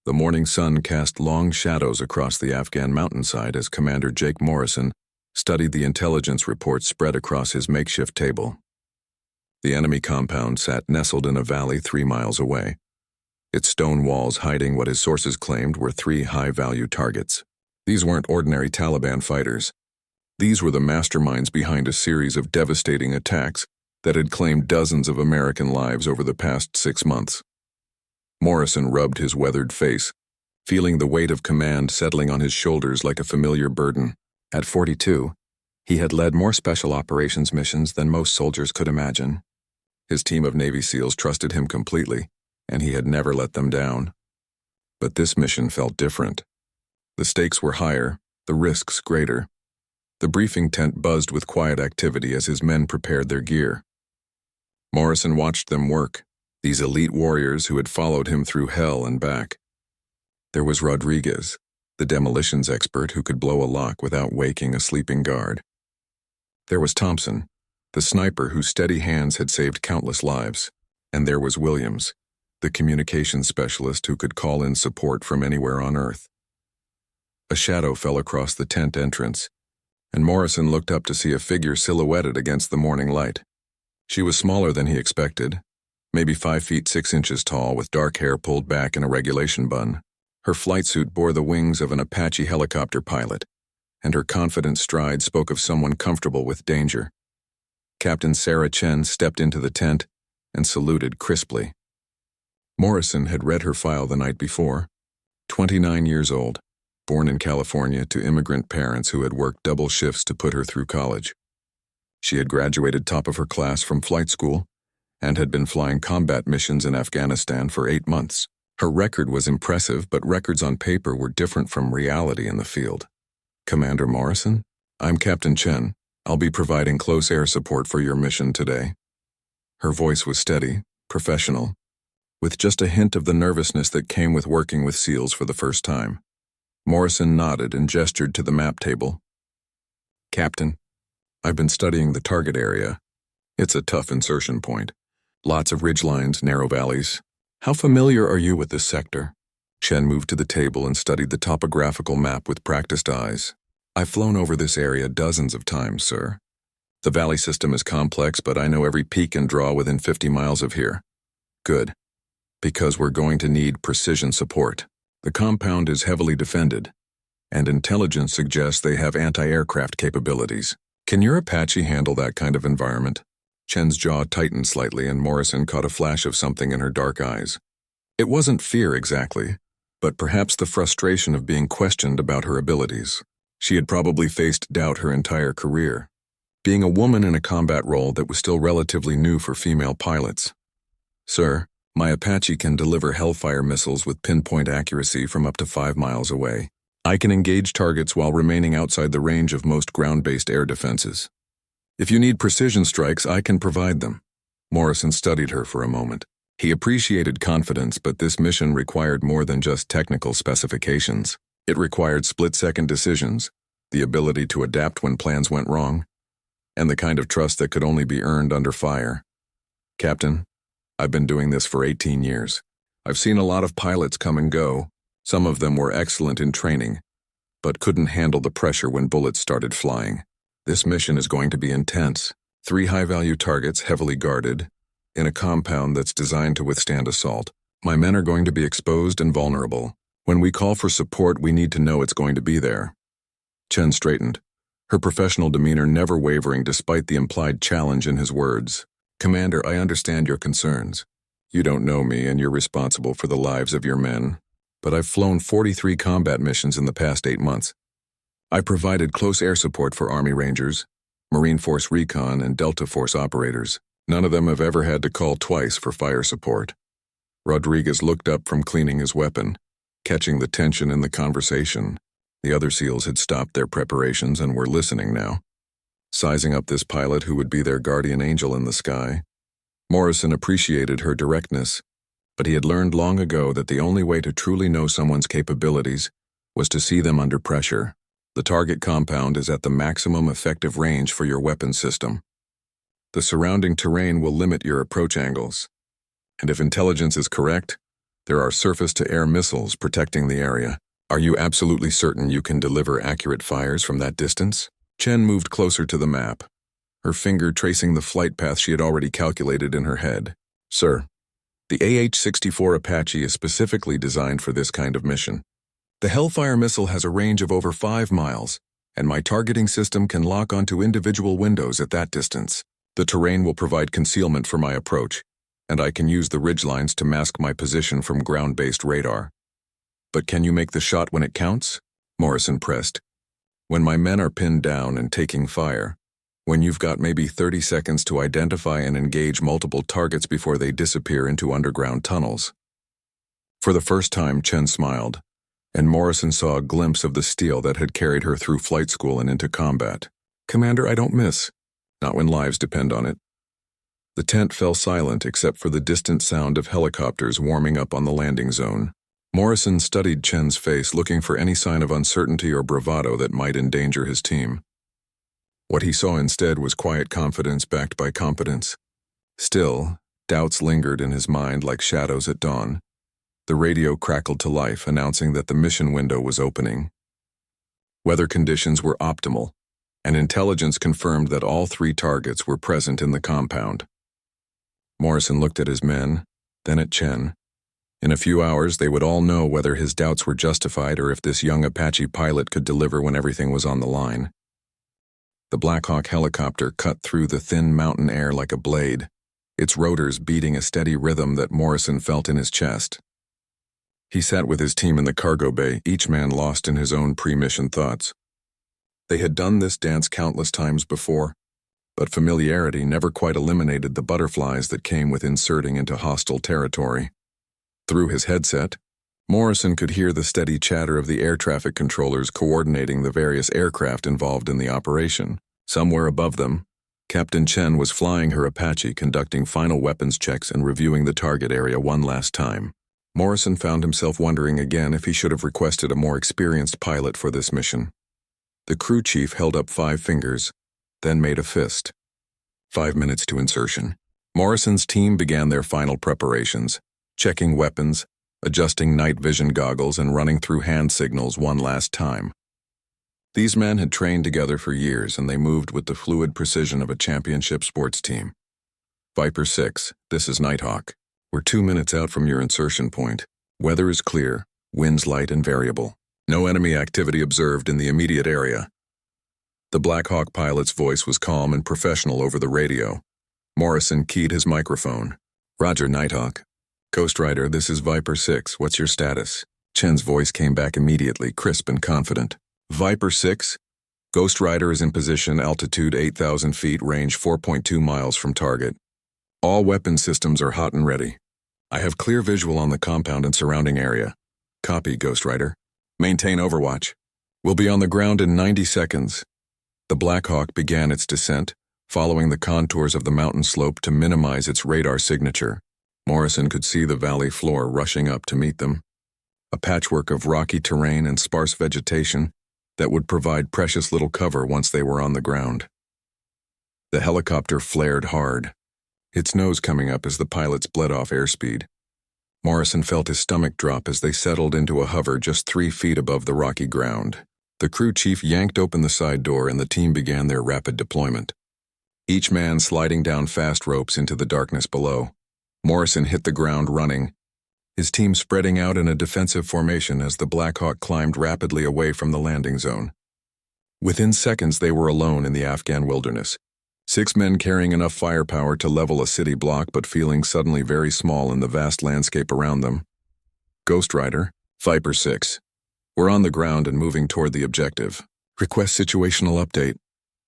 The morning sun cast long shadows across the Afghan mountainside as Commander Jake Morrison studied the intelligence reports spread across his makeshift table. The enemy compound sat nestled in a valley 3 miles away, its stone walls hiding what his sources claimed were 3 high-value targets. These weren't ordinary Taliban fighters. These were the masterminds behind a series of devastating attacks that had claimed dozens of American lives over the past 6 months. Morrison rubbed his weathered face, feeling the weight of command settling on his shoulders like a familiar burden. At 42, he had led more special operations missions than most soldiers could imagine. His team of Navy SEALs trusted him completely, and he had never let them down. But this mission felt different. The stakes were higher, the risks greater. The briefing tent buzzed with quiet activity as his men prepared their gear. Morrison watched them work, these elite warriors who had followed him through hell and back. There was Rodriguez, the demolitions expert who could blow a lock without waking a sleeping guard. There was Thompson, the sniper whose steady hands had saved countless lives. And there was Williams, the communications specialist who could call in support from anywhere on Earth. A shadow fell across the tent entrance, and Morrison looked up to see a figure silhouetted against the morning light. She was smaller than he expected, maybe 5 feet 6 inches tall with dark hair pulled back in a regulation bun. Her flight suit bore the wings of an Apache helicopter pilot, and her confident stride spoke of someone comfortable with danger. Captain Sarah Chen stepped into the tent and saluted crisply. Morrison had read her file the night before. 29 years old, born in California to immigrant parents who had worked double shifts to put her through college. She had graduated top of her class from flight school and had been flying combat missions in Afghanistan for 8 months. Her record was impressive, but records on paper were different from reality in the field. "Commander Morrison, I'm Captain Chen. I'll be providing close air support for your mission today." Her voice was steady, professional, with just a hint of the nervousness that came with working with SEALs for the first time. Morrison nodded and gestured to the map table. "Captain, I've been studying the target area. It's a tough insertion point. Lots of ridgelines, narrow valleys. How familiar are you with this sector?" Chen moved to the table and studied the topographical map with practiced eyes. "I've flown over this area dozens of times, sir. The valley system is complex, but I know every peak and draw within 50 miles of here." "Good, because we're going to need precision support. The compound is heavily defended, and intelligence suggests they have anti-aircraft capabilities. Can your Apache handle that kind of environment?" Chen's jaw tightened slightly, and Morrison caught a flash of something in her dark eyes. It wasn't fear exactly, but perhaps the frustration of being questioned about her abilities. She had probably faced doubt her entire career, being a woman in a combat role that was still relatively new for female pilots. "Sir, my Apache can deliver Hellfire missiles with pinpoint accuracy from up to 5 miles away. I can engage targets while remaining outside the range of most ground-based air defenses. If you need precision strikes, I can provide them." Morrison studied her for a moment. He appreciated confidence, but this mission required more than just technical specifications. It required split-second decisions, the ability to adapt when plans went wrong, and the kind of trust that could only be earned under fire. "Captain, I've been doing this for 18 years. I've seen a lot of pilots come and go. Some of them were excellent in training, but couldn't handle the pressure when bullets started flying. This mission is going to be intense. 3 high-value targets heavily guarded, in a compound that's designed to withstand assault. My men are going to be exposed and vulnerable. When we call for support, we need to know it's going to be there." Chen straightened, her professional demeanor never wavering despite the implied challenge in his words. "Commander, I understand your concerns. You don't know me and you're responsible for the lives of your men. But I've flown 43 combat missions in the past 8 months. I provided close air support for Army Rangers, Marine Force Recon, and Delta Force operators. None of them have ever had to call twice for fire support." Rodriguez looked up from cleaning his weapon, catching the tension in the conversation. The other SEALs had stopped their preparations and were listening now, sizing up this pilot who would be their guardian angel in the sky. Morrison appreciated her directness, but he had learned long ago that the only way to truly know someone's capabilities was to see them under pressure. The target compound is at the maximum effective range for your weapon system. The surrounding terrain will limit your approach angles, and if intelligence is correct, There are surface-to-air missiles protecting the area. Are you absolutely certain you can deliver accurate fires from that distance? Chen moved closer to the map, her finger tracing the flight path she had already calculated in her head. Sir, the AH-64 Apache is specifically designed for this kind of mission. The Hellfire missile has a range of over 5 miles, and my targeting system can lock onto individual windows at that distance. The terrain will provide concealment for my approach, and I can use the ridgelines to mask my position from ground-based radar. But can you make the shot when it counts? Morrison pressed. When my men are pinned down and taking fire, when you've got maybe 30 seconds to identify and engage multiple targets before they disappear into underground tunnels. For the first time, Chen smiled, and Morrison saw a glimpse of the steel that had carried her through flight school and into combat. Commander, I don't miss. Not when lives depend on it. The tent fell silent except for the distant sound of helicopters warming up on the landing zone. Morrison studied Chen's face, looking for any sign of uncertainty or bravado that might endanger his team. What he saw instead was quiet confidence backed by competence. Still, doubts lingered in his mind like shadows at dawn. The radio crackled to life, announcing that the mission window was opening. Weather conditions were optimal, and intelligence confirmed that all 3 targets were present in the compound. Morrison looked at his men, then at Chen. In a few hours, they would all know whether his doubts were justified or if this young Apache pilot could deliver when everything was on the line. The Black Hawk helicopter cut through the thin mountain air like a blade, its rotors beating a steady rhythm that Morrison felt in his chest. He sat with his team in the cargo bay, each man lost in his own pre-mission thoughts. They had done this dance countless times before, but familiarity never quite eliminated the butterflies that came with inserting into hostile territory. Through his headset, Morrison could hear the steady chatter of the air traffic controllers coordinating the various aircraft involved in the operation. Somewhere above them, Captain Chen was flying her Apache, conducting final weapons checks and reviewing the target area one last time. Morrison found himself wondering again if he should have requested a more experienced pilot for this mission. The crew chief held up 5 fingers, then made a fist. 5 minutes to insertion. Morrison's team began their final preparations, checking weapons, adjusting night vision goggles, and running through hand signals one last time. These men had trained together for years, and they moved with the fluid precision of a championship sports team. Viper 6, this is Nighthawk. We're 2 minutes out from your insertion point. Weather is clear, winds light and variable. No enemy activity observed in the immediate area. The Black Hawk pilot's voice was calm and professional over the radio. Morrison keyed his microphone. Roger, Nighthawk. Ghost Rider, this is Viper 6. What's your status? Chen's voice came back immediately, crisp and confident. Viper 6? Ghost Rider is in position, altitude 8,000 feet, range 4.2 miles from target. All weapon systems are hot and ready. I have clear visual on the compound and surrounding area. Copy, Ghost Rider. Maintain overwatch. We'll be on the ground in 90 seconds. The Black Hawk began its descent, following the contours of the mountain slope to minimize its radar signature. Morrison could see the valley floor rushing up to meet them, a patchwork of rocky terrain and sparse vegetation that would provide precious little cover once they were on the ground. The helicopter flared hard, its nose coming up as the pilots bled off airspeed. Morrison felt his stomach drop as they settled into a hover just 3 feet above the rocky ground. The crew chief yanked open the side door and the team began their rapid deployment, each man sliding down fast ropes into the darkness below. Morrison hit the ground running, his team spreading out in a defensive formation as the Black Hawk climbed rapidly away from the landing zone. Within seconds, they were alone in the Afghan wilderness, 6 men carrying enough firepower to level a city block but feeling suddenly very small in the vast landscape around them. Ghost Rider, Viper 6. We're on the ground and moving toward the objective. Request situational update.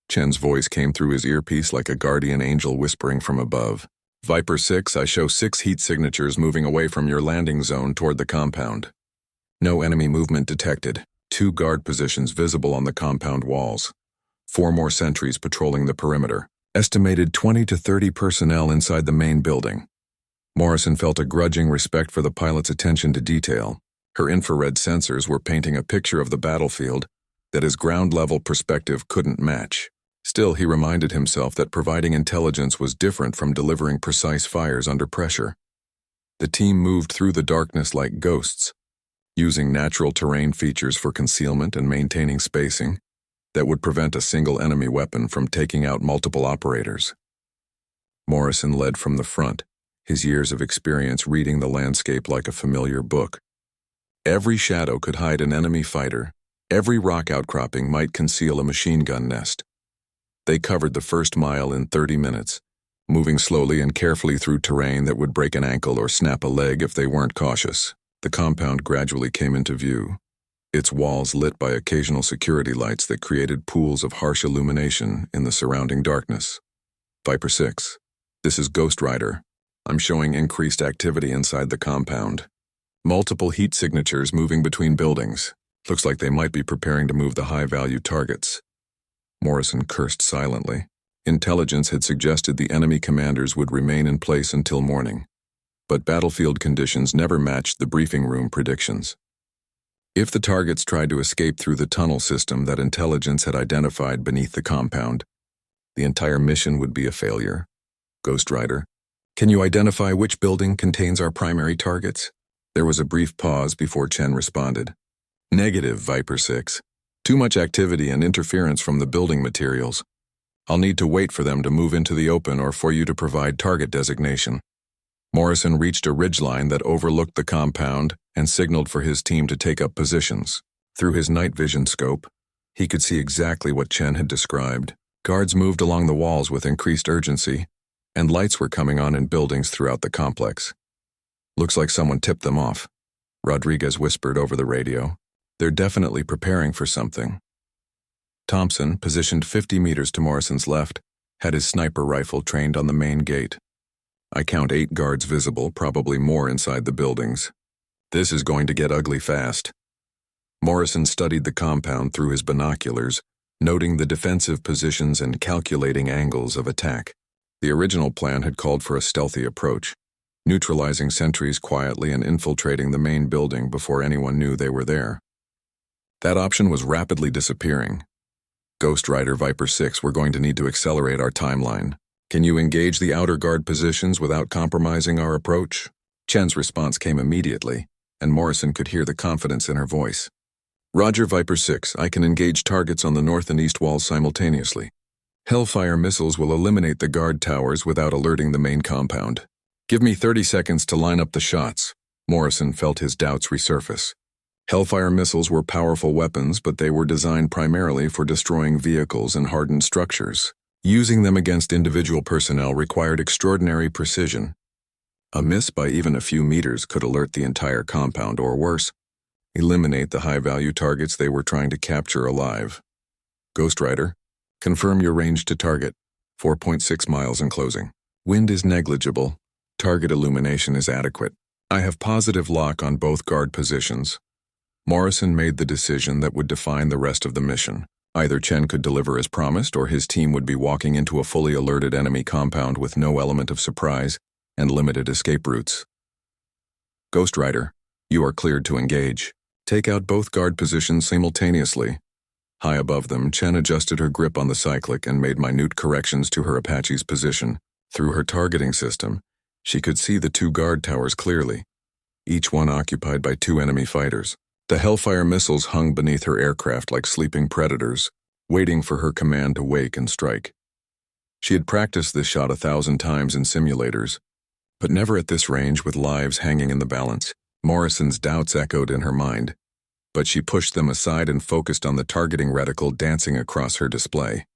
Chen's voice came through his earpiece like a guardian angel whispering from above. Viper 6, I show 6 heat signatures moving away from your landing zone toward the compound. No enemy movement detected. 2 guard positions visible on the compound walls. 4 more sentries patrolling the perimeter. Estimated 20 to 30 personnel inside the main building. Morrison felt a grudging respect for the pilot's attention to detail. Her infrared sensors were painting a picture of the battlefield that his ground-level perspective couldn't match. Still, he reminded himself that providing intelligence was different from delivering precise fires under pressure. The team moved through the darkness like ghosts, using natural terrain features for concealment and maintaining spacing that would prevent a single enemy weapon from taking out multiple operators. Morrison led from the front, his years of experience reading the landscape like a familiar book. Every shadow could hide an enemy fighter. Every rock outcropping might conceal a machine gun nest. They covered the first mile in 30 minutes, moving slowly and carefully through terrain that would break an ankle or snap a leg if they weren't cautious. The compound gradually came into view, its walls lit by occasional security lights that created pools of harsh illumination in the surrounding darkness. Viper 6. This is Ghost Rider. I'm showing increased activity inside the compound. Multiple heat signatures moving between buildings. Looks like they might be preparing to move the high-value targets. Morrison cursed silently. Intelligence had suggested the enemy commanders would remain in place until morning, but battlefield conditions never matched the briefing room predictions. If the targets tried to escape through the tunnel system that intelligence had identified beneath the compound, the entire mission would be a failure. Ghost Rider, can you identify which building contains our primary targets? There was a brief pause before Chen responded. Negative, Viper 6. Too much activity and interference from the building materials. I'll need to wait for them to move into the open or for you to provide target designation. Morrison reached a ridgeline that overlooked the compound and signaled for his team to take up positions. Through his night vision scope, he could see exactly what Chen had described. Guards moved along the walls with increased urgency, and lights were coming on in buildings throughout the complex. Looks like someone tipped them off, Rodriguez whispered over the radio. They're definitely preparing for something. Thompson, positioned 50 meters to Morrison's left, had his sniper rifle trained on the main gate. I count 8 guards visible, probably more inside the buildings. This is going to get ugly fast. Morrison studied the compound through his binoculars, noting the defensive positions and calculating angles of attack. The original plan had called for a stealthy approach, neutralizing sentries quietly and infiltrating the main building before anyone knew they were there. That option was rapidly disappearing. Ghost Rider Viper 6, we're going to need to accelerate our timeline. Can you engage the outer guard positions without compromising our approach? Chen's response came immediately, and Morrison could hear the confidence in her voice. Roger, Viper 6, I can engage targets on the north and east walls simultaneously. Hellfire missiles will eliminate the guard towers without alerting the main compound. Give me 30 seconds to line up the shots. Morrison felt his doubts resurface. Hellfire missiles were powerful weapons, but they were designed primarily for destroying vehicles and hardened structures. Using them against individual personnel required extraordinary precision. A miss by even a few meters could alert the entire compound, or worse, eliminate the high-value targets they were trying to capture alive. Ghost Rider, confirm your range to target, 4.6 miles in closing. Wind is negligible. Target illumination is adequate. I have positive lock on both guard positions. Morrison made the decision that would define the rest of the mission. Either Chen could deliver as promised, or his team would be walking into a fully alerted enemy compound with no element of surprise and limited escape routes. Ghost Rider, you are cleared to engage. Take out both guard positions simultaneously. High above them, Chen adjusted her grip on the cyclic and made minute corrections to her Apache's position. Through her targeting system, she could see the 2 guard towers clearly, each one occupied by 2 enemy fighters. The Hellfire missiles hung beneath her aircraft like sleeping predators, waiting for her command to wake and strike. She had practiced this shot 1,000 times in simulators, but never at this range with lives hanging in the balance. Morrison's doubts echoed in her mind, but she pushed them aside and focused on the targeting reticle dancing across her display.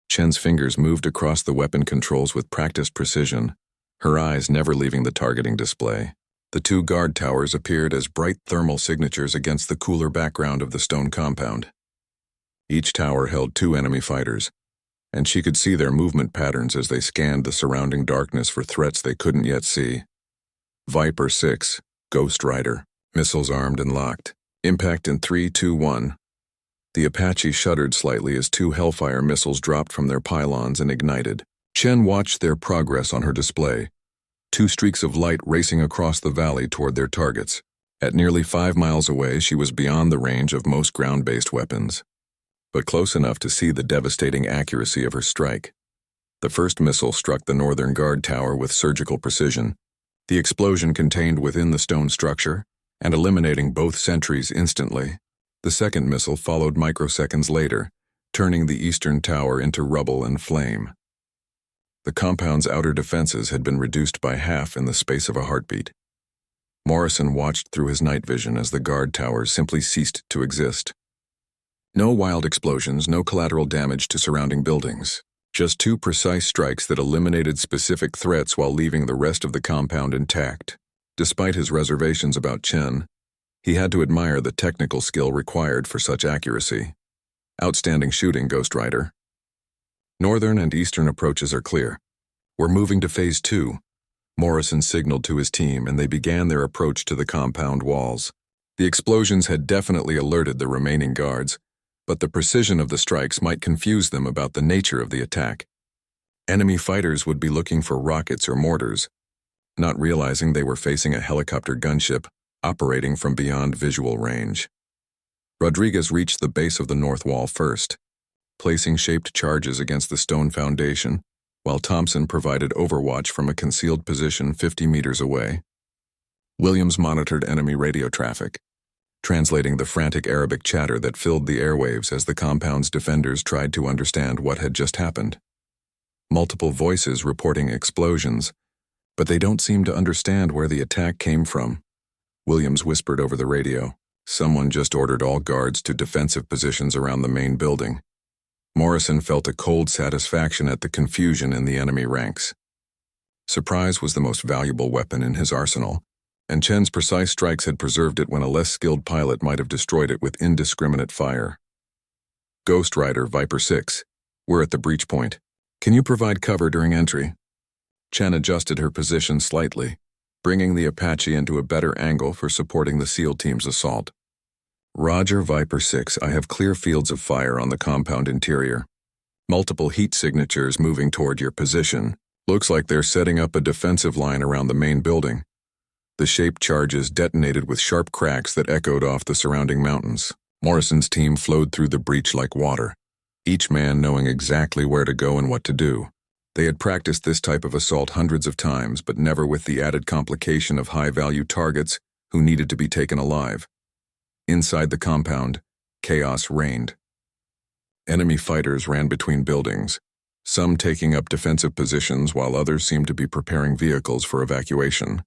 Chen's fingers moved across the weapon controls with practiced precision, her eyes never leaving the targeting display. The 2 guard towers appeared as bright thermal signatures against the cooler background of the stone compound. Each tower held 2 enemy fighters, and she could see their movement patterns as they scanned the surrounding darkness for threats they couldn't yet see. Viper 6, Ghost Rider, missiles armed and locked. Impact in 3, 2, 1. The Apache shuddered slightly as 2 Hellfire missiles dropped from their pylons and ignited. Chen watched their progress on her display, 2 streaks of light racing across the valley toward their targets. At nearly 5 miles away, she was beyond the range of most ground-based weapons, but close enough to see the devastating accuracy of her strike. The first missile struck the northern guard tower with surgical precision, the explosion contained within the stone structure and eliminating both sentries instantly. The second missile followed microseconds later, turning the eastern tower into rubble and flame. The compound's outer defenses had been reduced by half in the space of a heartbeat. Morrison watched through his night vision as the guard towers simply ceased to exist. No wild explosions, no collateral damage to surrounding buildings. Just two precise strikes that eliminated specific threats while leaving the rest of the compound intact. Despite his reservations about Chen, he had to admire the technical skill required for such accuracy. Outstanding shooting, Ghost Rider. Northern and eastern approaches are clear. We're moving to Phase 2. Morrison signaled to his team, and they began their approach to the compound walls. The explosions had definitely alerted the remaining guards, but the precision of the strikes might confuse them about the nature of the attack. Enemy fighters would be looking for rockets or mortars, not realizing they were facing a helicopter gunship operating from beyond visual range. Rodriguez reached the base of the north wall first, placing shaped charges against the stone foundation, while Thompson provided overwatch from a concealed position 50 meters away. Williams monitored enemy radio traffic, translating the frantic Arabic chatter that filled the airwaves as the compound's defenders tried to understand what had just happened. Multiple voices reporting explosions, but they don't seem to understand where the attack came from. Williams whispered over the radio, "Someone just ordered all guards to defensive positions around the main building." Morrison felt a cold satisfaction at the confusion in the enemy ranks. Surprise was the most valuable weapon in his arsenal, and Chen's precise strikes had preserved it when a less skilled pilot might have destroyed it with indiscriminate fire. Ghost Rider Viper 6, we're at the breach point. Can you provide cover during entry? Chen adjusted her position slightly, bringing the Apache into a better angle for supporting the SEAL team's assault. Roger, Viper 6, I have clear fields of fire on the compound interior. Multiple heat signatures moving toward your position. Looks like they're setting up a defensive line around the main building. The shaped charges detonated with sharp cracks that echoed off the surrounding mountains. Morrison's team flowed through the breach like water, each man knowing exactly where to go and what to do. They had practiced this type of assault hundreds of times, but never with the added complication of high-value targets who needed to be taken alive. Inside the compound, chaos reigned. Enemy fighters ran between buildings, some taking up defensive positions while others seemed to be preparing vehicles for evacuation.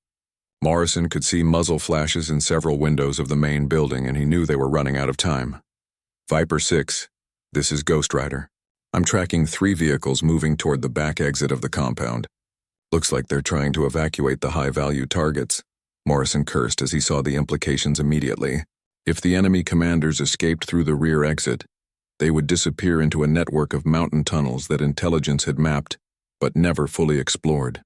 Morrison could see muzzle flashes in several windows of the main building, and he knew they were running out of time. Viper 6, this is Ghost Rider. I'm tracking 3 vehicles moving toward the back exit of the compound. Looks like they're trying to evacuate the high-value targets. Morrison cursed as he saw the implications immediately. If the enemy commanders escaped through the rear exit, they would disappear into a network of mountain tunnels that intelligence had mapped, but never fully explored.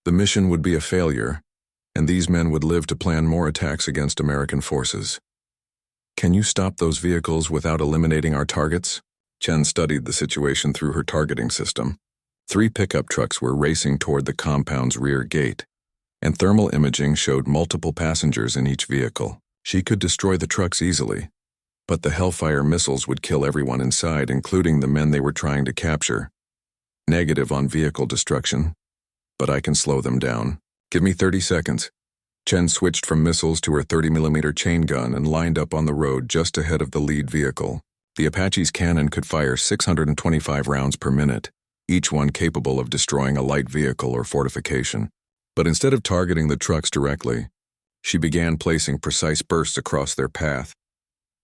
The mission would be a failure, and these men would live to plan more attacks against American forces. Can you stop those vehicles without eliminating our targets? Chen studied the situation through her targeting system. 3 pickup trucks were racing toward the compound's rear gate, and thermal imaging showed multiple passengers in each vehicle. She could destroy the trucks easily, but the Hellfire missiles would kill everyone inside, including the men they were trying to capture. Negative on vehicle destruction, but I can slow them down. Give me 30 seconds. Chen switched from missiles to her 30mm chain gun and lined up on the road just ahead of the lead vehicle. The Apache's cannon could fire 625 rounds per minute, each one capable of destroying a light vehicle or fortification. But instead of targeting the trucks directly, she began placing precise bursts across their path.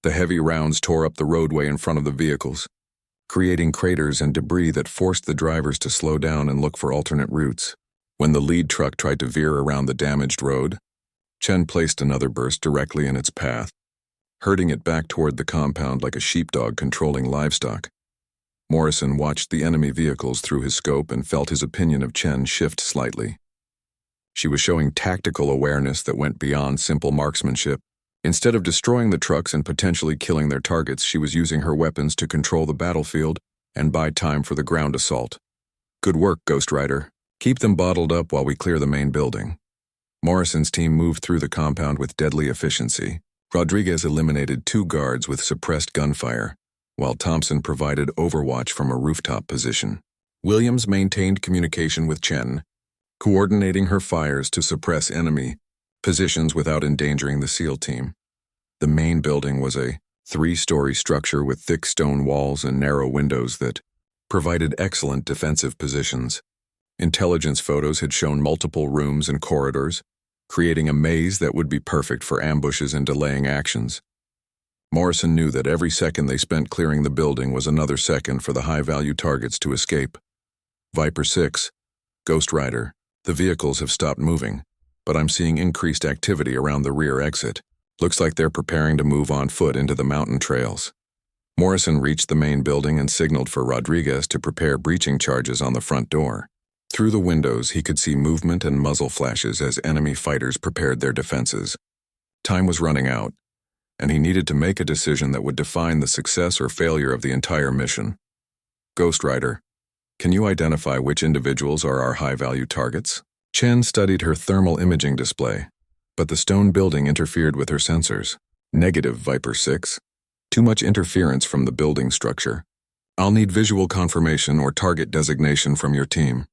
The heavy rounds tore up the roadway in front of the vehicles, creating craters and debris that forced the drivers to slow down and look for alternate routes. When the lead truck tried to veer around the damaged road, Chen placed another burst directly in its path, herding it back toward the compound like a sheepdog controlling livestock. Morrison watched the enemy vehicles through his scope and felt his opinion of Chen shift slightly. She was showing tactical awareness that went beyond simple marksmanship. Instead of destroying the trucks and potentially killing their targets, she was using her weapons to control the battlefield and buy time for the ground assault. Good work, Ghost Rider. Keep them bottled up while we clear the main building. Morrison's team moved through the compound with deadly efficiency. Rodriguez eliminated 2 guards with suppressed gunfire, while Thompson provided overwatch from a rooftop position. Williams maintained communication with Chen, coordinating her fires to suppress enemy positions without endangering the SEAL team. The main building was a 3-story structure with thick stone walls and narrow windows that provided excellent defensive positions. Intelligence photos had shown multiple rooms and corridors, creating a maze that would be perfect for ambushes and delaying actions. Morrison knew that every second they spent clearing the building was another second for the high-value targets to escape. Viper 6, Ghost Rider, the vehicles have stopped moving, but I'm seeing increased activity around the rear exit. Looks like they're preparing to move on foot into the mountain trails. Morrison reached the main building and signaled for Rodriguez to prepare breaching charges on the front door. Through the windows, he could see movement and muzzle flashes as enemy fighters prepared their defenses. Time was running out, and he needed to make a decision that would define the success or failure of the entire mission. Ghost Rider, can you identify which individuals are our high-value targets? Chen studied her thermal imaging display, but the stone building interfered with her sensors. Negative, Viper 6. Too much interference from the building structure. I'll need visual confirmation or target designation from your team.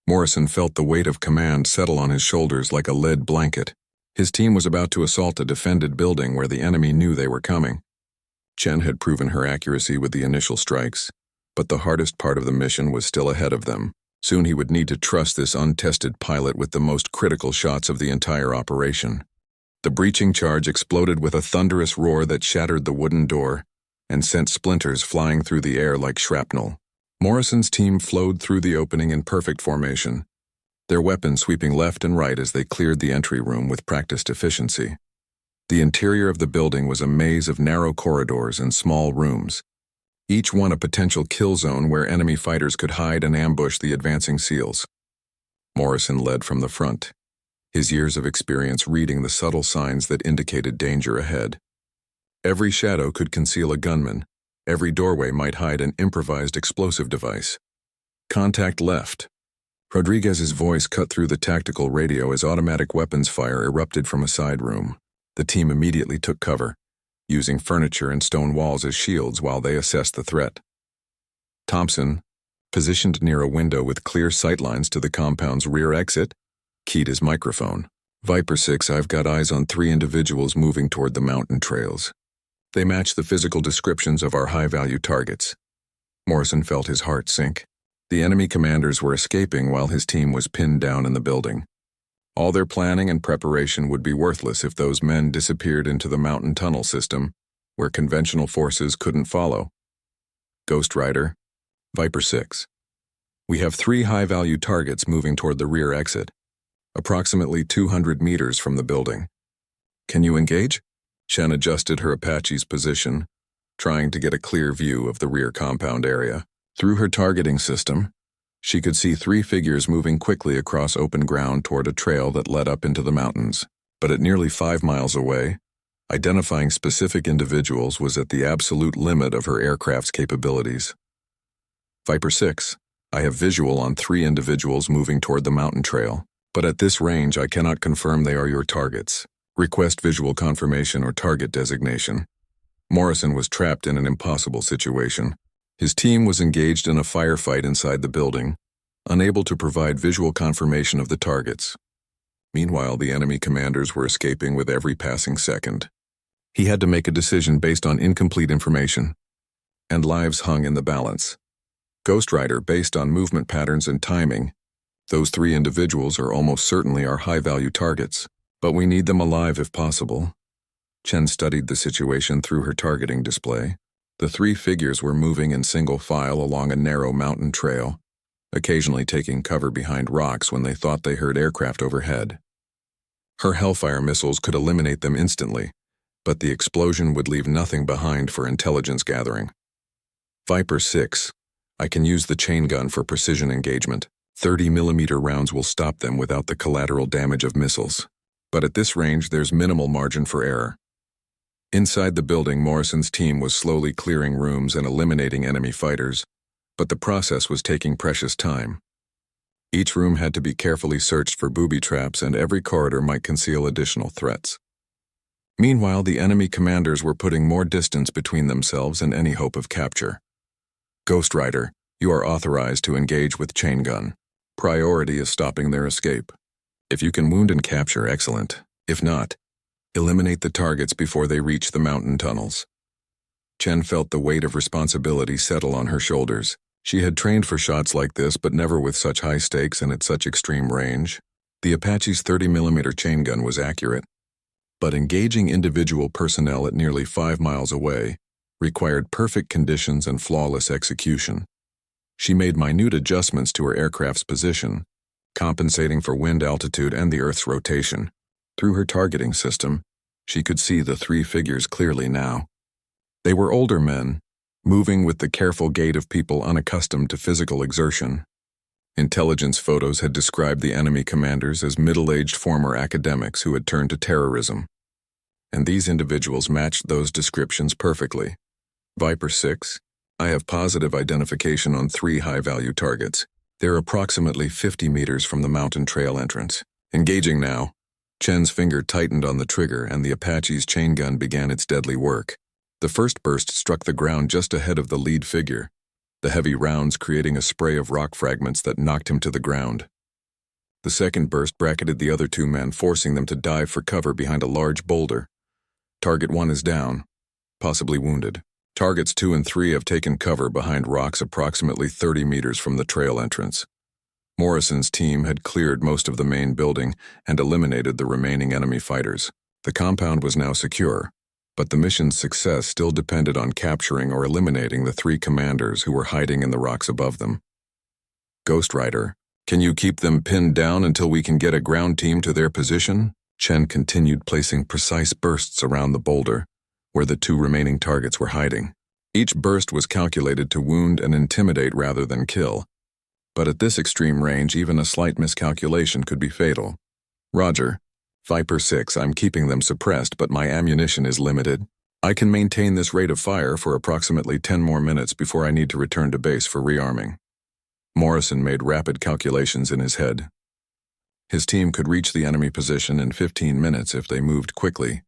Morrison felt the weight of command settle on his shoulders like a lead blanket. His team was about to assault a defended building where the enemy knew they were coming. Chen had proven her accuracy with the initial strikes, but the hardest part of the mission was still ahead of them. Soon he would need to trust this untested pilot with the most critical shots of the entire operation. The breaching charge exploded with a thunderous roar that shattered the wooden door and sent splinters flying through the air like shrapnel. Morrison's team flowed through the opening in perfect formation, their weapons sweeping left and right as they cleared the entry room with practiced efficiency. The interior of the building was a maze of narrow corridors and small rooms, each one a potential kill zone where enemy fighters could hide and ambush the advancing SEALs. Morrison led from the front, his years of experience reading the subtle signs that indicated danger ahead. Every shadow could conceal a gunman. Every doorway might hide an improvised explosive device. Contact left. Rodriguez's voice cut through the tactical radio as automatic weapons fire erupted from a side room. The team immediately took cover, using furniture and stone walls as shields while they assessed the threat. Thompson, positioned near a window with clear sightlines to the compound's rear exit, keyed his microphone. Viper 6, I've got eyes on 3 individuals moving toward the mountain trails. They match the physical descriptions of our high-value targets. Morrison felt his heart sink. The enemy commanders were escaping while his team was pinned down in the building. All their planning and preparation would be worthless if those men disappeared into the mountain tunnel system, where conventional forces couldn't follow. Ghost Rider, Viper 6. We have 3 high-value targets moving toward the rear exit, approximately 200 meters from the building. Can you engage? Chen adjusted her Apache's position, trying to get a clear view of the rear compound area. Through her targeting system, she could see 3 figures moving quickly across open ground toward a trail that led up into the mountains. But at nearly 5 miles away, identifying specific individuals was at the absolute limit of her aircraft's capabilities. Viper 6, I have visual on 3 individuals moving toward the mountain trail, but at this range I cannot confirm they are your targets. Request visual confirmation or target designation. Morrison was trapped in an impossible situation. His team was engaged in a firefight inside the building, unable to provide visual confirmation of the targets. Meanwhile, the enemy commanders were escaping with every passing second. He had to make a decision based on incomplete information, and lives hung in the balance. Ghost Rider, based on movement patterns and timing, those 3 individuals are almost certainly our high-value targets, but we need them alive if possible. Chen studied the situation through her targeting display. The 3 figures were moving in single file along a narrow mountain trail, occasionally taking cover behind rocks when they thought they heard aircraft overhead. Her Hellfire missiles could eliminate them instantly, but the explosion would leave nothing behind for intelligence gathering. Viper 6, I can use the chain gun for precision engagement. 30mm rounds will stop them without the collateral damage of missiles. But at this range, there's minimal margin for error. Inside the building, Morrison's team was slowly clearing rooms and eliminating enemy fighters, but the process was taking precious time. Each room had to be carefully searched for booby traps, and every corridor might conceal additional threats. Meanwhile, the enemy commanders were putting more distance between themselves and any hope of capture. Ghost Rider, you are authorized to engage with chain gun. Priority is stopping their escape. If you can wound and capture, excellent. If not, eliminate the targets before they reach the mountain tunnels. Chen felt the weight of responsibility settle on her shoulders. She had trained for shots like this, but never with such high stakes and at such extreme range. The Apache's 30mm chain gun was accurate, but engaging individual personnel at nearly 5 miles away required perfect conditions and flawless execution. She made minute adjustments to her aircraft's position, compensating for wind altitude and the Earth's rotation. Through her targeting system, she could see the 3 figures clearly now. They were older men, moving with the careful gait of people unaccustomed to physical exertion. Intelligence photos had described the enemy commanders as middle-aged former academics who had turned to terrorism. And these individuals matched those descriptions perfectly. Viper 6, I have positive identification on 3 high-value targets. They're approximately 50 meters from the mountain trail entrance. Engaging now. Chen's finger tightened on the trigger and the Apache's chain gun began its deadly work. The first burst struck the ground just ahead of the lead figure, the heavy rounds creating a spray of rock fragments that knocked him to the ground. The second burst bracketed the other 2 men, forcing them to dive for cover behind a large boulder. Target 1 is down, possibly wounded. Targets 2 and 3 have taken cover behind rocks approximately 30 meters from the trail entrance. Morrison's team had cleared most of the main building and eliminated the remaining enemy fighters. The compound was now secure, but the mission's success still depended on capturing or eliminating the 3 commanders who were hiding in the rocks above them. Ghost Rider, can you keep them pinned down until we can get a ground team to their position? Chen continued placing precise bursts around the boulder, where the 2 remaining targets were hiding. Each burst was calculated to wound and intimidate rather than kill, but at this extreme range, even a slight miscalculation could be fatal. Roger. Viper 6, I'm keeping them suppressed, but my ammunition is limited. I can maintain this rate of fire for approximately 10 more minutes before I need to return to base for rearming. Morrison made rapid calculations in his head. His team could reach the enemy position in 15 minutes if they moved quickly,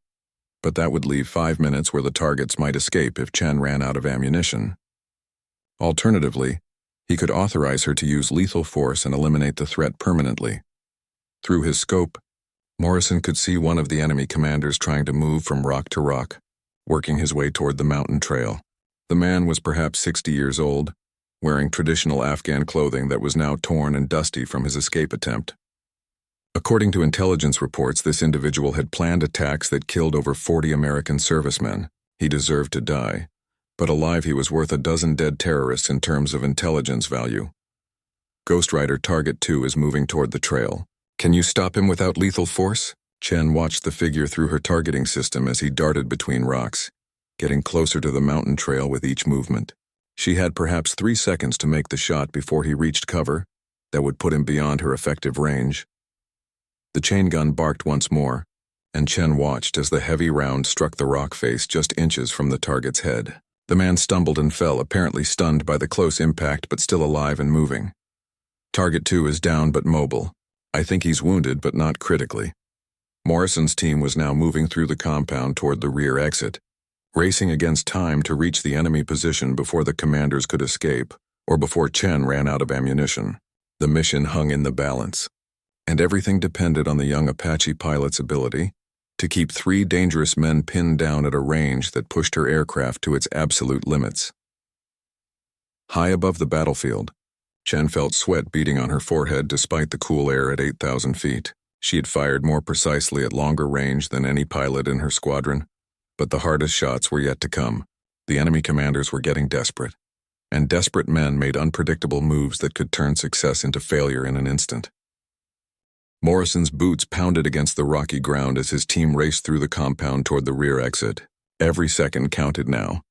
but that would leave 5 minutes where the targets might escape if Chen ran out of ammunition. Alternatively, he could authorize her to use lethal force and eliminate the threat permanently. Through his scope, Morrison could see one of the enemy commanders trying to move from rock to rock, working his way toward the mountain trail. The man was perhaps 60 years old, wearing traditional Afghan clothing that was now torn and dusty from his escape attempt. According to intelligence reports, this individual had planned attacks that killed over 40 American servicemen. He deserved to die, but alive he was worth a dozen dead terrorists in terms of intelligence value. Ghost Rider Target 2 is moving toward the trail. Can you stop him without lethal force? Chen watched the figure through her targeting system as he darted between rocks, getting closer to the mountain trail with each movement. She had perhaps 3 seconds to make the shot before he reached cover that would put him beyond her effective range. The chain gun barked once more, and Chen watched as the heavy round struck the rock face just inches from the target's head. The man stumbled and fell, apparently stunned by the close impact but still alive and moving. Target 2 is down but mobile. I think he's wounded but not critically. Morrison's team was now moving through the compound toward the rear exit, racing against time to reach the enemy position before the commanders could escape or before Chen ran out of ammunition. The mission hung in the balance, and everything depended on the young Apache pilot's ability to keep 3 dangerous men pinned down at a range that pushed her aircraft to its absolute limits. High above the battlefield, Chen felt sweat beating on her forehead despite the cool air at 8,000 feet. She had fired more precisely at longer range than any pilot in her squadron, but the hardest shots were yet to come. The enemy commanders were getting desperate, and desperate men made unpredictable moves that could turn success into failure in an instant. Morrison's boots pounded against the rocky ground as his team raced through the compound toward the rear exit. Every second counted now,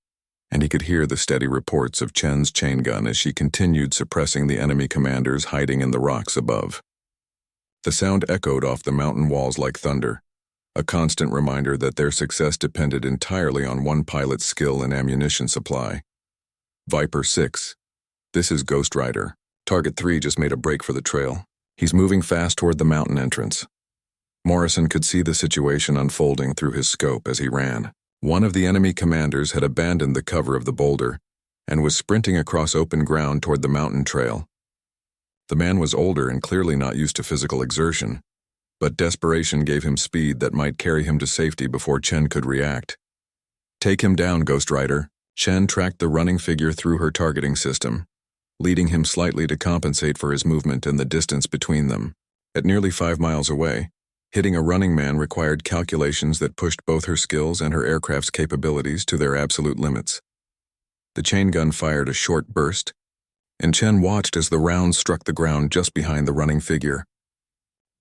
and he could hear the steady reports of Chen's chain gun as she continued suppressing the enemy commanders hiding in the rocks above. The sound echoed off the mountain walls like thunder, a constant reminder that their success depended entirely on one pilot's skill and ammunition supply. Viper 6. This is Ghost Rider. Target 3 just made a break for the trail. He's moving fast toward the mountain entrance. Morrison could see the situation unfolding through his scope as he ran. One of the enemy commanders had abandoned the cover of the boulder and was sprinting across open ground toward the mountain trail. The man was older and clearly not used to physical exertion, but desperation gave him speed that might carry him to safety before Chen could react. "Take him down, Ghost Rider." Chen tracked the running figure through her targeting system, leading him slightly to compensate for his movement and the distance between them. At nearly 5 miles away, hitting a running man required calculations that pushed both her skills and her aircraft's capabilities to their absolute limits. The chain gun fired a short burst, and Chen watched as the rounds struck the ground just behind the running figure.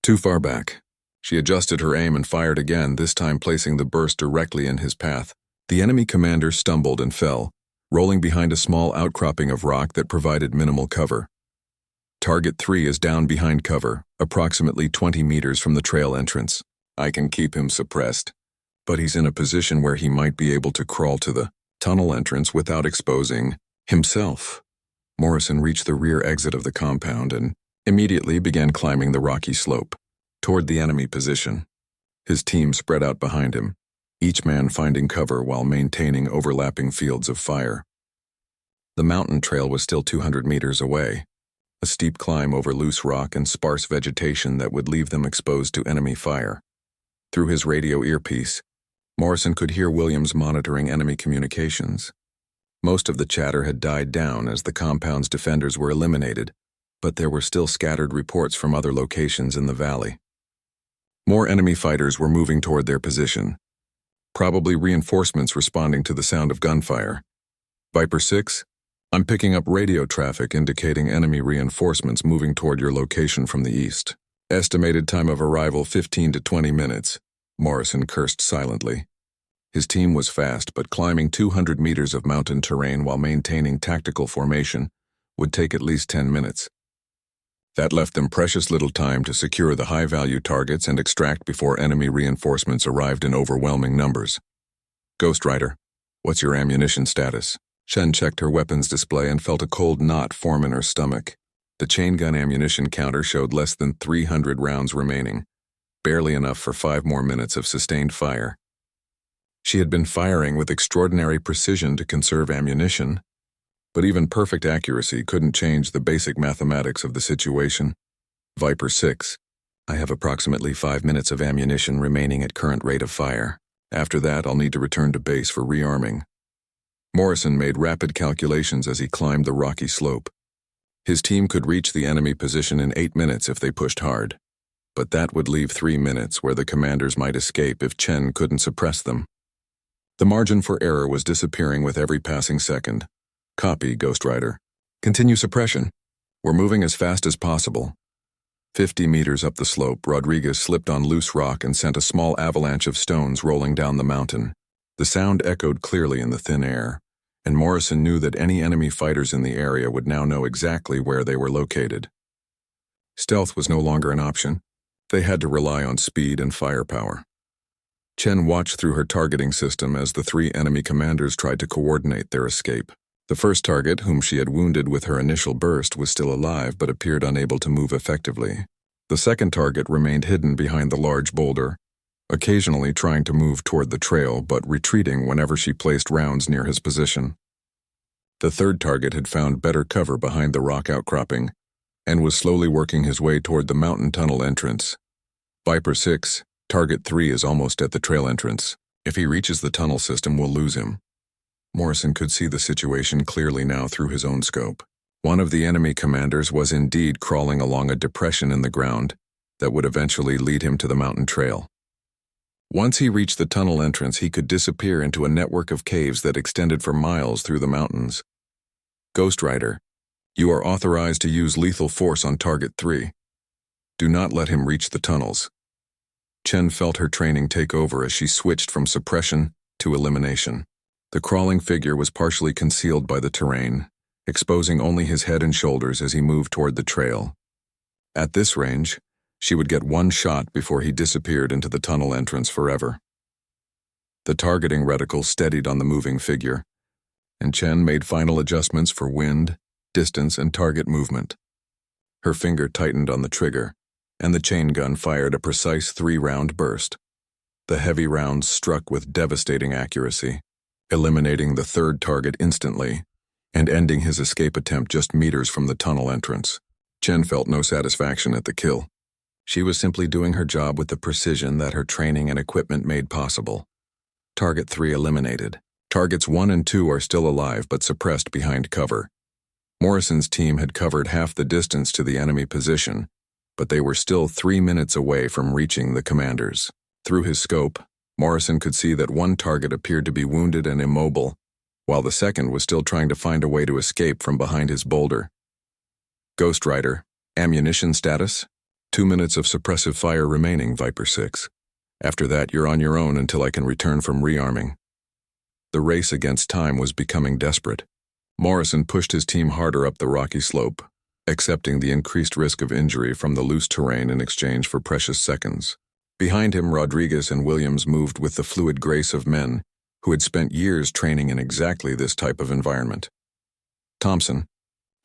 Too far back. She adjusted her aim and fired again, this time placing the burst directly in his path. The enemy commander stumbled and fell, rolling behind a small outcropping of rock that provided minimal cover. Target 3 is down behind cover, approximately 20 meters from the trail entrance. I can keep him suppressed, but he's in a position where he might be able to crawl to the tunnel entrance without exposing himself. Morrison reached the rear exit of the compound and immediately began climbing the rocky slope toward the enemy position. His team spread out behind him, each man finding cover while maintaining overlapping fields of fire. The mountain trail was still 200 meters away, a steep climb over loose rock and sparse vegetation that would leave them exposed to enemy fire. Through his radio earpiece, Morrison could hear Williams monitoring enemy communications. Most of the chatter had died down as the compound's defenders were eliminated, but there were still scattered reports from other locations in the valley. More enemy fighters were moving toward their position, probably reinforcements responding to the sound of gunfire. Viper 6, I'm picking up radio traffic indicating enemy reinforcements moving toward your location from the east. Estimated time of arrival 15 to 20 minutes. Morrison cursed silently. His team was fast, but climbing 200 meters of mountain terrain while maintaining tactical formation would take at least 10 minutes. That left them precious little time to secure the high-value targets and extract before enemy reinforcements arrived in overwhelming numbers. Ghost Rider, what's your ammunition status? Chen checked her weapons display and felt a cold knot form in her stomach. The chain gun ammunition counter showed less than 300 rounds remaining, barely enough for 5 more minutes of sustained fire. She had been firing with extraordinary precision to conserve ammunition, but even perfect accuracy couldn't change the basic mathematics of the situation. Viper 6, I have approximately 5 minutes of ammunition remaining at current rate of fire. After that, I'll need to return to base for rearming. Morrison made rapid calculations as he climbed the rocky slope. His team could reach the enemy position in 8 minutes if they pushed hard, but that would leave 3 minutes where the commanders might escape if Chen couldn't suppress them. The margin for error was disappearing with every passing second. Copy, Ghost Rider. Continue suppression. We're moving as fast as possible. 50 meters up the slope, Rodriguez slipped on loose rock and sent a small avalanche of stones rolling down the mountain. The sound echoed clearly in the thin air, and Morrison knew that any enemy fighters in the area would now know exactly where they were located. Stealth was no longer an option. They had to rely on speed and firepower. Chen watched through her targeting system as the 3 enemy commanders tried to coordinate their escape. The first target, whom she had wounded with her initial burst, was still alive but appeared unable to move effectively. The second target remained hidden behind the large boulder, occasionally trying to move toward the trail but retreating whenever she placed rounds near his position. The third target had found better cover behind the rock outcropping and was slowly working his way toward the mountain tunnel entrance. Viper 6, Target 3 is almost at the trail entrance. If he reaches the tunnel system, we'll lose him. Morrison could see the situation clearly now through his own scope. One of the enemy commanders was indeed crawling along a depression in the ground that would eventually lead him to the mountain trail. Once he reached the tunnel entrance, he could disappear into a network of caves that extended for miles through the mountains. Ghost Rider, you are authorized to use lethal force on Target 3. Do not let him reach the tunnels. Chen felt her training take over as she switched from suppression to elimination. The crawling figure was partially concealed by the terrain, exposing only his head and shoulders as he moved toward the trail. At this range, she would get one shot before he disappeared into the tunnel entrance forever. The targeting reticle steadied on the moving figure, and Chen made final adjustments for wind, distance, and target movement. Her finger tightened on the trigger, and the chain gun fired a precise 3-round burst. The heavy rounds struck with devastating accuracy, eliminating the third target instantly and ending his escape attempt just meters from the tunnel entrance. Chen felt no satisfaction at the kill. She was simply doing her job with the precision that her training and equipment made possible. Target 3 eliminated. Targets 1 and 2 are still alive but suppressed behind cover. Morrison's team had covered half the distance to the enemy position, but they were still 3 minutes away from reaching the commanders. Through his scope, Morrison could see that one target appeared to be wounded and immobile, while the second was still trying to find a way to escape from behind his boulder. Ghost Rider, ammunition status? 2 minutes of suppressive fire remaining, Viper 6. After that, you're on your own until I can return from rearming. The race against time was becoming desperate. Morrison pushed his team harder up the rocky slope, accepting the increased risk of injury from the loose terrain in exchange for precious seconds. Behind him, Rodriguez and Williams moved with the fluid grace of men who had spent years training in exactly this type of environment. Thompson,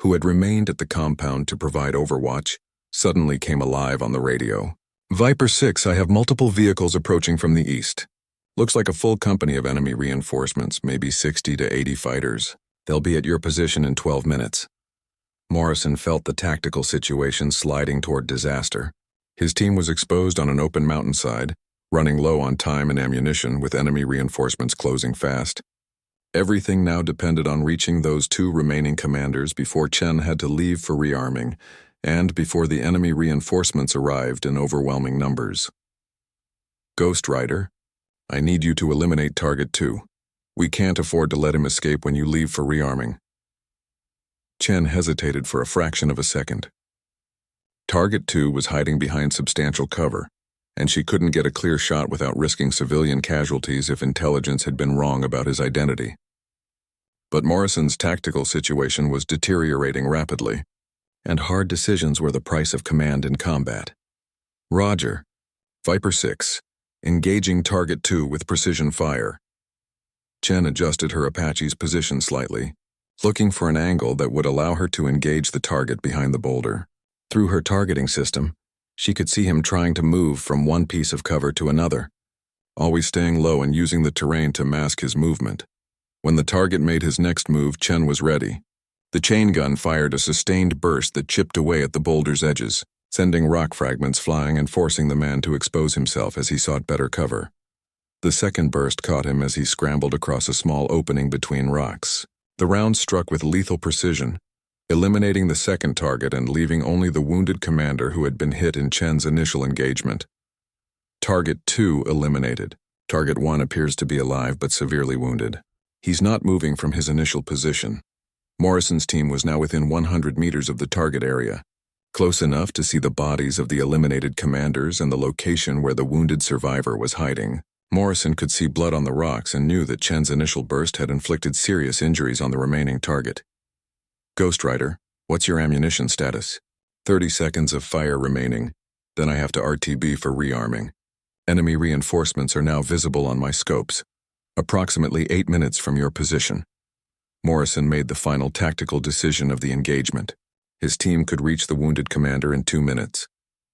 who had remained at the compound to provide overwatch, suddenly came alive on the radio. Viper 6, I have multiple vehicles approaching from the east. Looks like a full company of enemy reinforcements, maybe 60 to 80 fighters. They'll be at your position in 12 minutes. Morrison felt the tactical situation sliding toward disaster. His team was exposed on an open mountainside, running low on time and ammunition with enemy reinforcements closing fast. Everything now depended on reaching those 2 remaining commanders before Chen had to leave for rearming, and before the enemy reinforcements arrived in overwhelming numbers. Ghost Rider, I need you to eliminate Target 2. We can't afford to let him escape when you leave for rearming. Chen hesitated for a fraction of a second. Target 2 was hiding behind substantial cover, and she couldn't get a clear shot without risking civilian casualties if intelligence had been wrong about his identity. But Morrison's tactical situation was deteriorating rapidly, and hard decisions were the price of command in combat. Roger. Viper 6, engaging Target 2 with precision fire. Chen adjusted her Apache's position slightly, looking for an angle that would allow her to engage the target behind the boulder. Through her targeting system, she could see him trying to move from one piece of cover to another, always staying low and using the terrain to mask his movement. When the target made his next move, Chen was ready. The chain gun fired a sustained burst that chipped away at the boulder's edges, sending rock fragments flying and forcing the man to expose himself as he sought better cover. The second burst caught him as he scrambled across a small opening between rocks. The round struck with lethal precision, eliminating the second target and leaving only the wounded commander who had been hit in Chen's initial engagement. Target 2 eliminated. Target 1 appears to be alive but severely wounded. He's not moving from his initial position. Morrison's team was now within 100 meters of the target area, close enough to see the bodies of the eliminated commanders and the location where the wounded survivor was hiding. Morrison could see blood on the rocks and knew that Chen's initial burst had inflicted serious injuries on the remaining target. Ghost Rider, what's your ammunition status? 30 seconds of fire remaining, then I have to RTB for rearming. Enemy reinforcements are now visible on my scopes, approximately 8 minutes from your position. Morrison made the final tactical decision of the engagement. His team could reach the wounded commander in 2 minutes,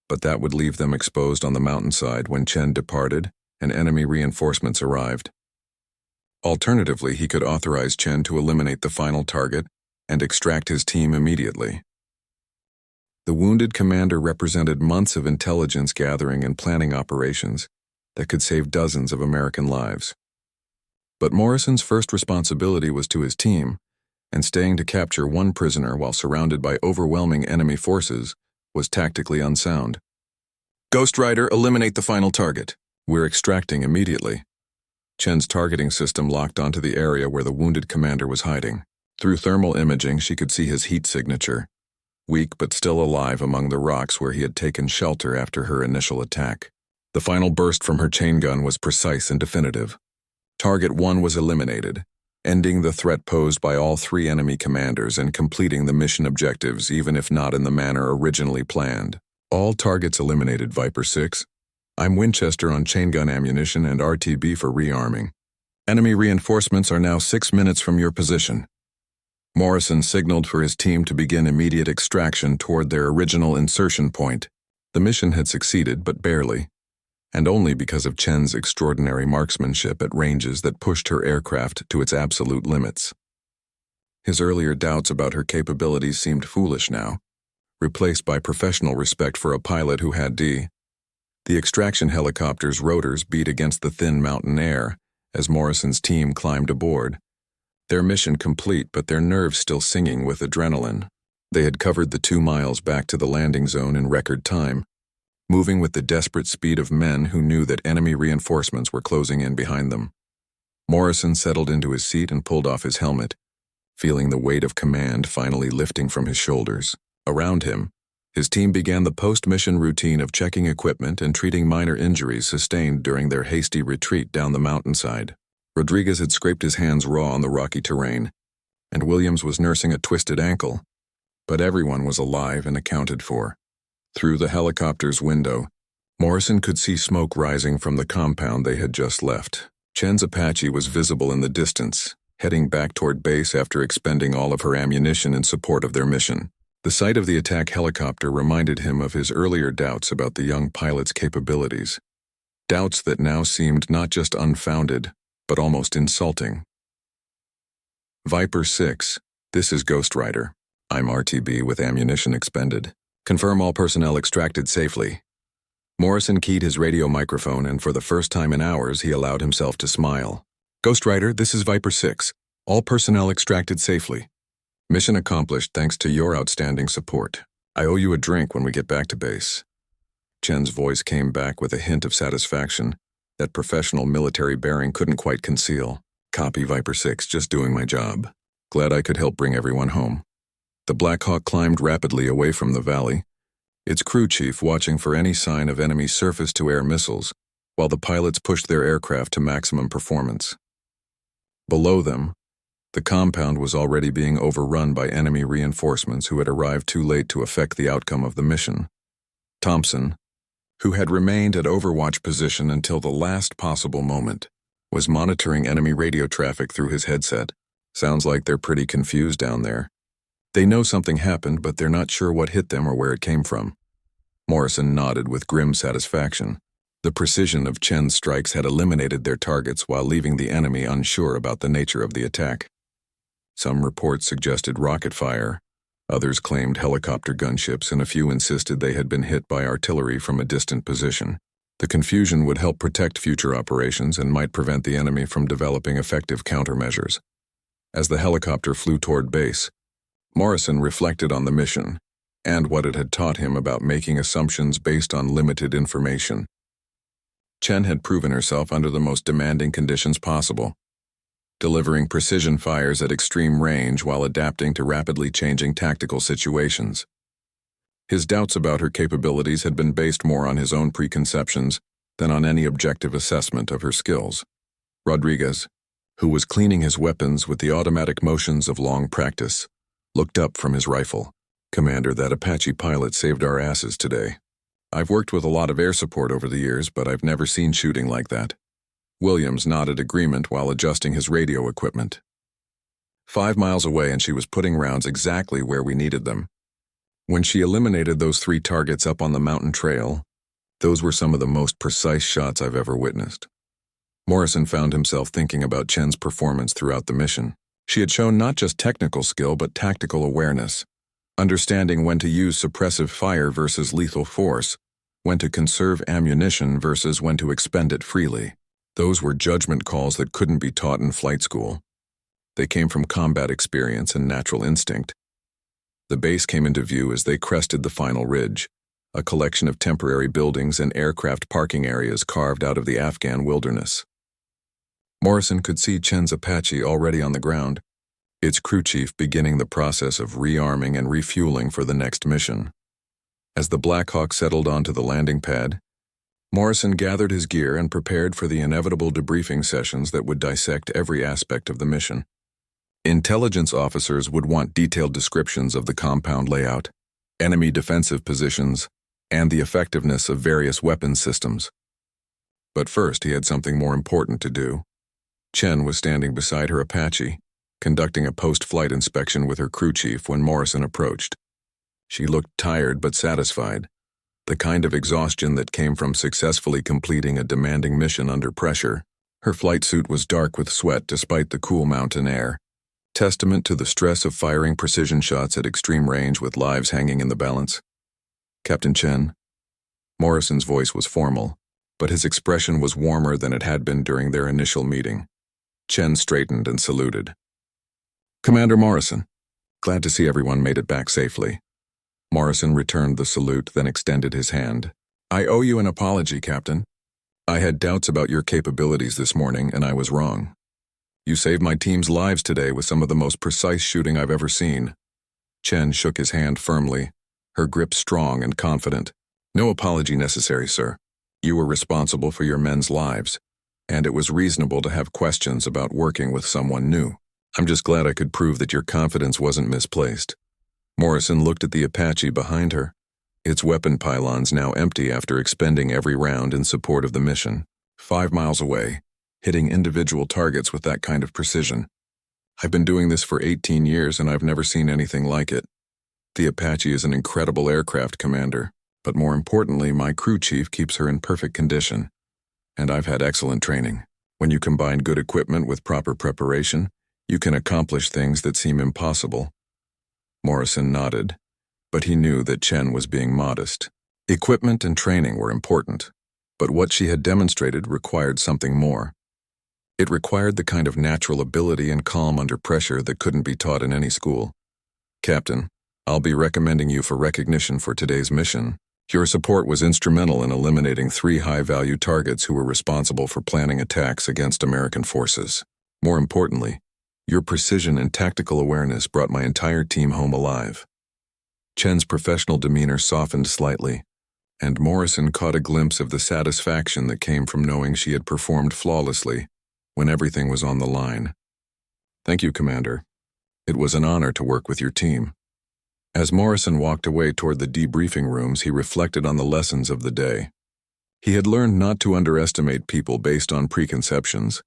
but that would leave them exposed on the mountainside when Chen departed and enemy reinforcements arrived. Alternatively, he could authorize Chen to eliminate the final target and extract his team immediately. The wounded commander represented months of intelligence gathering and planning operations that could save dozens of American lives. But Morrison's first responsibility was to his team, and staying to capture one prisoner while surrounded by overwhelming enemy forces was tactically unsound. Ghost Rider, eliminate the final target. We're extracting immediately. Chen's targeting system locked onto the area where the wounded commander was hiding. Through thermal imaging, she could see his heat signature, weak but still alive among the rocks where he had taken shelter after her initial attack. The final burst from her chain gun was precise and definitive. Target 1 was eliminated, ending the threat posed by all 3 enemy commanders and completing the mission objectives even if not in the manner originally planned. All targets eliminated, Viper 6. I'm Winchester on chain gun ammunition and RTB for rearming. Enemy reinforcements are now 6 minutes from your position. Morrison signaled for his team to begin immediate extraction toward their original insertion point. The mission had succeeded, but barely, and only because of Chen's extraordinary marksmanship at ranges that pushed her aircraft to its absolute limits. His earlier doubts about her capabilities seemed foolish now. replaced by professional respect for a pilot who had the extraction helicopter's rotors beat against the thin mountain air as Morrison's team climbed aboard. Their mission complete, but their nerves still singing with adrenaline. They had covered the 2 miles back to the landing zone in record time, moving with the desperate speed of men who knew that enemy reinforcements were closing in behind them. Morrison settled into his seat and pulled off his helmet, feeling the weight of command finally lifting from his shoulders. Around him, his team began the post-mission routine of checking equipment and treating minor injuries sustained during their hasty retreat down the mountainside. Rodriguez had scraped his hands raw on the rocky terrain, and Williams was nursing a twisted ankle, but everyone was alive and accounted for. Through the helicopter's window, Morrison could see smoke rising from the compound they had just left. Chen's Apache was visible in the distance, heading back toward base after expending all of her ammunition in support of their mission. The sight of the attack helicopter reminded him of his earlier doubts about the young pilot's capabilities. Doubts that now seemed not just unfounded, but almost insulting. Viper 6, this is Ghost Rider. I'm RTB with ammunition expended. Confirm all personnel extracted safely. Morrison keyed his radio microphone, and for the first time in hours he allowed himself to smile. Ghost Rider, this is Viper 6. All personnel extracted safely. Mission accomplished thanks to your outstanding support. I owe you a drink when we get back to base. Chen's voice came back with a hint of satisfaction that professional military bearing couldn't quite conceal. Copy, Viper 6, just doing my job. Glad I could help bring everyone home. The Black Hawk climbed rapidly away from the valley, its crew chief watching for any sign of enemy surface-to-air missiles, while the pilots pushed their aircraft to maximum performance. Below them, the compound was already being overrun by enemy reinforcements who had arrived too late to affect the outcome of the mission. Thompson, who had remained at overwatch position until the last possible moment, was monitoring enemy radio traffic through his headset. Sounds like they're pretty confused down there. They know something happened, but they're not sure what hit them or where it came from. Morrison nodded with grim satisfaction. The precision of Chen's strikes had eliminated their targets while leaving the enemy unsure about the nature of the attack. Some reports suggested rocket fire, others claimed helicopter gunships, and a few insisted they had been hit by artillery from a distant position. The confusion would help protect future operations and might prevent the enemy from developing effective countermeasures. As the helicopter flew toward base, Morrison reflected on the mission and what it had taught him about making assumptions based on limited information. Chen had proven herself under the most demanding conditions possible, delivering precision fires at extreme range while adapting to rapidly changing tactical situations. His doubts about her capabilities had been based more on his own preconceptions than on any objective assessment of her skills. Rodriguez, who was cleaning his weapons with the automatic motions of long practice, looked up from his rifle. Commander, that Apache pilot saved our asses today. I've worked with a lot of air support over the years, but I've never seen shooting like that. Williams nodded agreement while adjusting his radio equipment. 5 miles away, and she was putting rounds exactly where we needed them. When she eliminated those 3 targets up on the mountain trail, those were some of the most precise shots I've ever witnessed. Morrison found himself thinking about Chen's performance throughout the mission. She had shown not just technical skill but tactical awareness, understanding when to use suppressive fire versus lethal force, when to conserve ammunition versus when to expend it freely. Those were judgment calls that couldn't be taught in flight school. They came from combat experience and natural instinct. The base came into view as they crested the final ridge, a collection of temporary buildings and aircraft parking areas carved out of the Afghan wilderness. Morrison could see Chen's Apache already on the ground, its crew chief beginning the process of rearming and refueling for the next mission. As the Black Hawk settled onto the landing pad, Morrison gathered his gear and prepared for the inevitable debriefing sessions that would dissect every aspect of the mission. Intelligence officers would want detailed descriptions of the compound layout, enemy defensive positions, and the effectiveness of various weapons systems. But first, he had something more important to do. Chen was standing beside her Apache, conducting a post-flight inspection with her crew chief when Morrison approached. She looked tired but satisfied, the kind of exhaustion that came from successfully completing a demanding mission under pressure. Her flight suit was dark with sweat despite the cool mountain air, testament to the stress of firing precision shots at extreme range with lives hanging in the balance. Captain Chen. Morrison's voice was formal, but his expression was warmer than it had been during their initial meeting. Chen straightened and saluted. Commander Morrison, glad to see everyone made it back safely. Morrison returned the salute, then extended his hand. I owe you an apology, Captain. I had doubts about your capabilities this morning, and I was wrong. You saved my team's lives today with some of the most precise shooting I've ever seen. Chen shook his hand firmly, her grip strong and confident. No apology necessary, sir. You were responsible for your men's lives, and it was reasonable to have questions about working with someone new. I'm just glad I could prove that your confidence wasn't misplaced. Morrison looked at the Apache behind her, its weapon pylons now empty after expending every round in support of the mission. 5 miles away, hitting individual targets with that kind of precision. I've been doing this for 18 years and I've never seen anything like it. The Apache is an incredible aircraft commander, but more importantly, my crew chief keeps her in perfect condition. And I've had excellent training. When you combine good equipment with proper preparation, you can accomplish things that seem impossible. Morrison nodded, but he knew that Chen was being modest. Equipment and training were important, but what she had demonstrated required something more. It required the kind of natural ability and calm under pressure that couldn't be taught in any school. Captain, I'll be recommending you for recognition for today's mission. Your support was instrumental in eliminating 3 high-value targets who were responsible for planning attacks against American forces. More importantly, your precision and tactical awareness brought my entire team home alive. Chen's professional demeanor softened slightly, and Morrison caught a glimpse of the satisfaction that came from knowing she had performed flawlessly when everything was on the line. Thank you, Commander. It was an honor to work with your team. As Morrison walked away toward the debriefing rooms, he reflected on the lessons of the day. He had learned not to underestimate people based on preconceptions,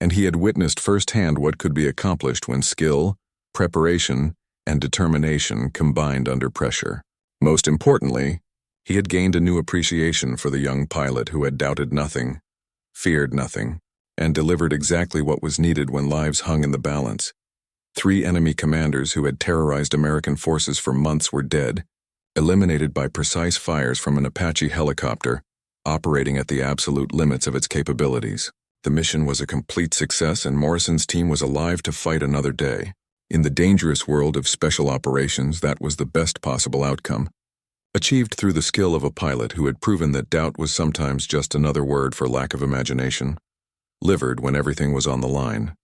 and he had witnessed firsthand what could be accomplished when skill, preparation, and determination combined under pressure. Most importantly, he had gained a new appreciation for the young pilot who had doubted nothing, feared nothing, and delivered exactly what was needed when lives hung in the balance. 3 enemy commanders who had terrorized American forces for months were dead, eliminated by precise fires from an Apache helicopter, operating at the absolute limits of its capabilities. The mission was a complete success, and Morrison's team was alive to fight another day. In the dangerous world of special operations, that was the best possible outcome, achieved through the skill of a pilot who had proven that doubt was sometimes just another word for lack of imagination, livered when everything was on the line.